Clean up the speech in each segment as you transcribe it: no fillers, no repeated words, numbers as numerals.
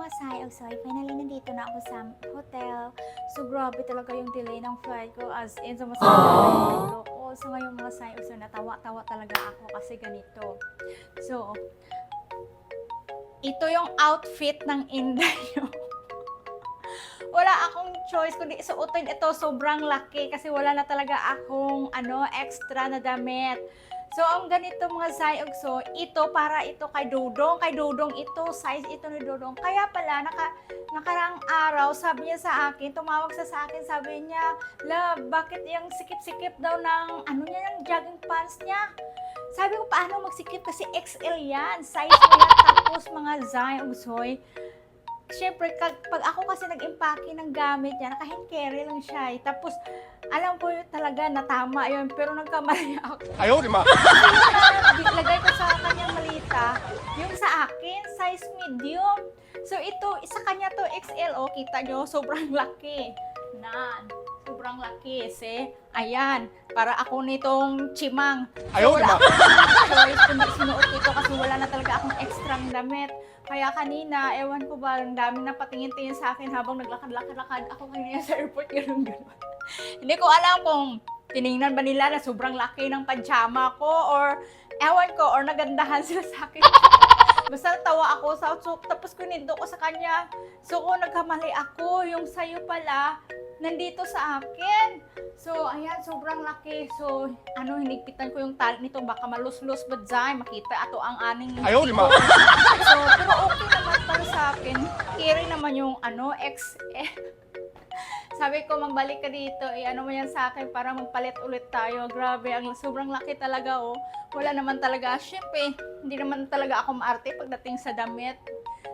mga Sai, finally nandito na ako sa hotel. So grabe talaga yung delay ng flight ko, as in sumasakit talaga yung ulo ko. So ngayon mga Sai, natawa-tawa talaga ako kasi ganito. So, ito yung outfit ng Inday. Wala akong choice kundi suotin ito, sobrang laki kasi wala na talaga akong extra na damit. So, ang ganito mga Sai-Ugso, ito para ito kay Dodong. Kay Dodong ito, size ito ni Dodong. Kaya pala, nakarang araw, sabi niya sa akin, tumawag sa akin, sabi niya, love, bakit yung sikip-sikip daw ng, yung jogging pants niya? Sabi ko, paano magsikip? Kasi XL yan. Size mo yan. Tapos mga Sai-Ugsoy, siyempre, pag ako kasi nag-impake ng gamit niya, naka-hand carry lang siya. Tapos, alam ko yun talaga, natama yun. Pero nagkamali ako. Ayaw, di ba? Lagay ko sa kanyang malita. Yung sa akin, size medium. So, ito, sa kanya to XL. O, kita nyo, sobrang laki. Sobrang laki. Ayan, para ako nitong chimang. Ayaw, di ba? Choice kung sinuot ko ito kasi wala na talaga akong extra damit. Kaya kanina, ewan ko ba, ang dami na patingin-tingin sa akin habang naglakad-lakad ako kanina sa airport, gano'n. Hindi ko alam kung tiningnan ba nila na sobrang laki ng pajama ko or ewan ko, or nagandahan sila sa akin. Basta tawa ako sa tapos kunindo ko sa kanya. So, kung nagkamali ako, yung sayo pala, nandito sa akin. So, ayan, sobrang laki. So, hinigpitan ko yung tali nito. Baka malus-lus ba dyan? Makita ato ang aning... Ayaw, di ba? So, pero okay naman para sa akin. Carry naman yung, XL. Sabi ko, magbalik ka dito. Mo yan sa akin para magpalit ulit tayo. Grabe, sobrang laki talaga, oh. Wala naman talaga. Siyempre, hindi naman talaga ako maarte pagdating sa damit.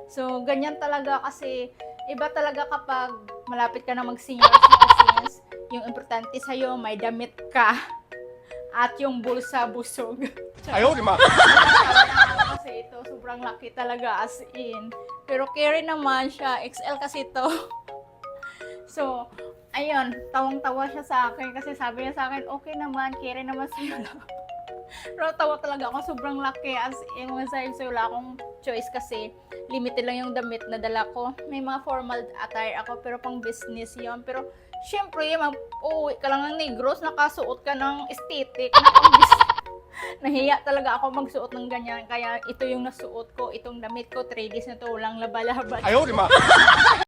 So, ganyan talaga kasi iba talaga kapag malapit ka na mag-senior citizens, yung importante sa'yo, may damit ka at yung bulsa busog. Ayaw, di ba? Kasi ito, sobrang laki talaga as in. Pero carry naman siya, XL kasi ito. So, ayun, tawang-tawa siya sa akin kasi sabi niya sa akin, okay naman, carry naman sa'yo lang. Pero tawa talaga ako, sobrang laki as in mga size. So, wala akong choice kasi limited lang yung damit na dala ko. May mga formal attire ako pero pang business yon. Pero syempre, uuwi ka lang ng Negros, nakasuot ka ng aesthetic, na pang business. Nahiya talaga ako magsuot ng ganyan. Kaya ito yung nasuot ko, itong damit ko, 3 days na to, walang laba-laba. Ayaw, di ba?